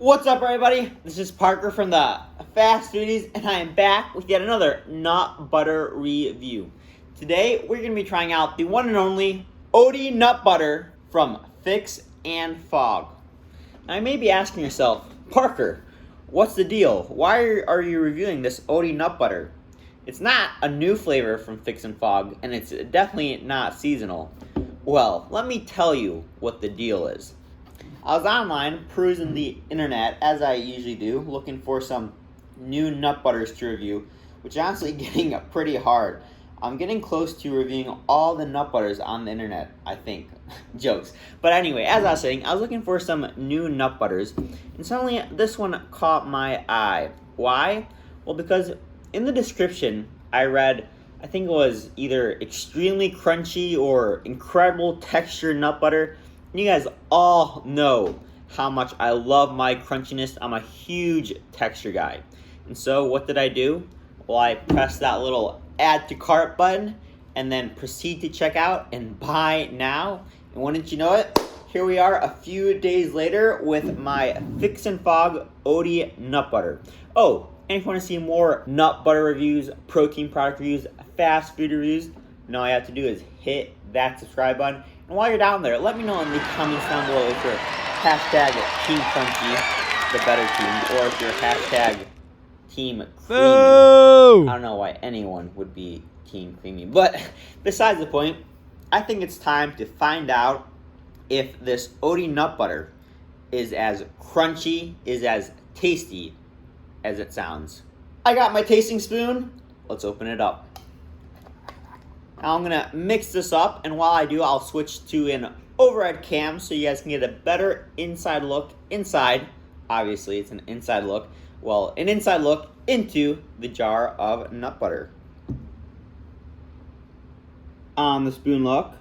What's up, everybody? This is Parker from the Fast Foodies, and I am back with yet another nut butter review. Today, we're going to be trying out the one and only Oatly Nut Butter from Fix and Fog. Now, you may be asking yourself, Parker, what's the deal? Why are you reviewing this Oatly Nut Butter? It's not a new flavor from Fix and Fog, and it's definitely not seasonal. Well, let me tell you what the deal is. I was online perusing the internet, as I usually do, looking for some new nut butters to review, which is honestly getting pretty hard. I'm getting close to reviewing all the nut butters on the internet, I think. Jokes. But anyway, as I was saying, I was looking for some new nut butters, and suddenly this one caught my eye. Why? Well, because in the description, I read, I think it was either extremely crunchy or incredible texture nut butter. You guys all know how much I love my crunchiness. I'm a huge texture guy. And so what did I do? Well, I pressed that little add to cart button and then proceed to check out and buy now. And wouldn't you know it, here we are a few days later with my Fix and Fog Oatly Nut Butter. Oh, and if you want to see more nut butter reviews, protein product reviews, fast food reviews, all you have to do is hit that subscribe button. And while you're down there, let me know in the comments down below if you're hashtag Team Crunchy, the better team, or if you're hashtag Team Creamy. Boo! I don't know why anyone would be Team Creamy. But besides the point, I think it's time to find out if this Oatly Nut Butter is as crunchy, is as tasty as it sounds. I got my tasting spoon. Let's open it up. Now I'm going to mix this up, and while I do, I'll switch to an overhead cam so you guys can get a better inside look inside. Obviously, it's an inside look. Well, an inside look into the jar of nut butter. On the spoon look.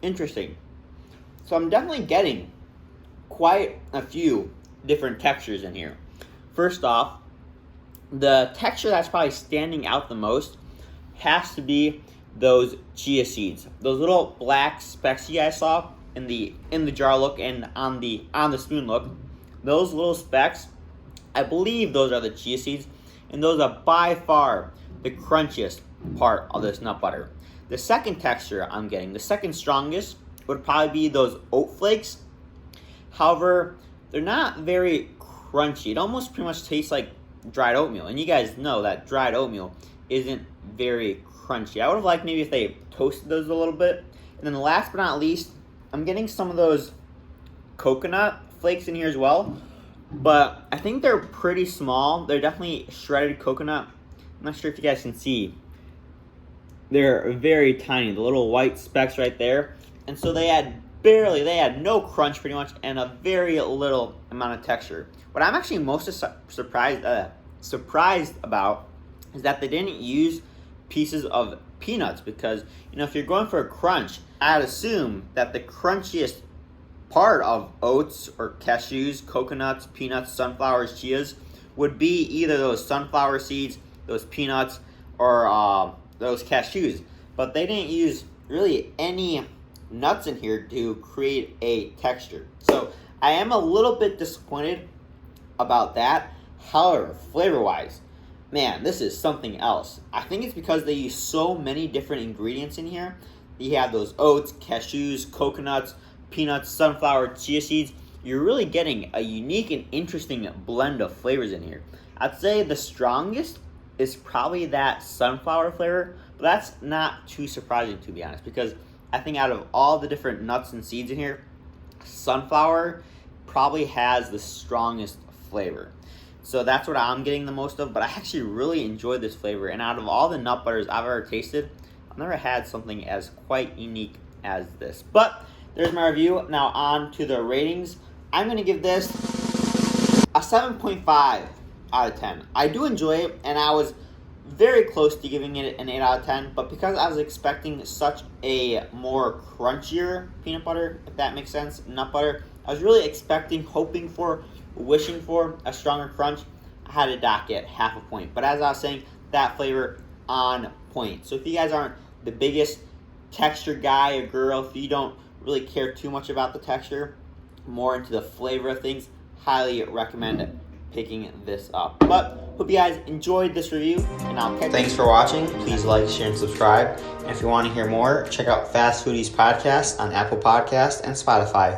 Interesting. So I'm definitely getting quite a few different textures in here. First off, the texture that's probably standing out the most has to be those chia seeds. Those little black specks you guys saw in the jar look and on the spoon look. Those little specks, I believe those are the chia seeds, and those are by far the crunchiest part of this nut butter. The second texture I'm getting, the second strongest, would probably be those oat flakes. However, they're not very crunchy. It almost pretty much tastes like dried oatmeal. And you guys know that dried oatmeal isn't very crunchy. I would have liked maybe if they toasted those a little bit. And then last but not least, I'm getting some of those coconut flakes in here as well. But I think they're pretty small. They're definitely shredded coconut. I'm not sure if you guys can see. They're very tiny, the little white specks right there. And so they had no crunch pretty much, and a very little amount of texture. What I'm actually most surprised about is that they didn't use pieces of peanuts, because, if you're going for a crunch, I'd assume that the crunchiest part of oats or cashews, coconuts, peanuts, sunflowers, chias would be either those sunflower seeds, those peanuts, or those cashews. But they didn't use really any nuts in here to create a texture. So I am a little bit disappointed about that. However, flavor-wise, man, this is something else. I think it's because they use so many different ingredients in here. You have those oats, cashews, coconuts, peanuts, sunflower, chia seeds. You're really getting a unique and interesting blend of flavors in here. I'd say the strongest is probably that sunflower flavor, but that's not too surprising, to be honest, because I think out of all the different nuts and seeds in here, sunflower probably has the strongest flavor. So that's what I'm getting the most of, but I actually really enjoyed this flavor, and out of all the nut butters I've ever tasted, I've never had something as quite unique as this. But there's my review. Now on to the ratings. I'm going to give this a 7.5 out of 10. I do enjoy it, and I was very close to giving it an 8 out of 10, but because I was expecting such a more crunchier peanut butter, if that makes sense, nut butter, I was really expecting, hoping for, wishing for a stronger crunch. I had to dock it half a point. But as I was saying, that flavor on point. So if you guys aren't the biggest texture guy or girl, if you don't really care too much about the texture, more into the flavor of things, highly recommend picking this up. But hope you guys enjoyed this review, and I'll catch you. Thanks for watching. Please like, share, and subscribe. And if you want to hear more, check out Fast Foodies Podcast on Apple Podcasts and Spotify.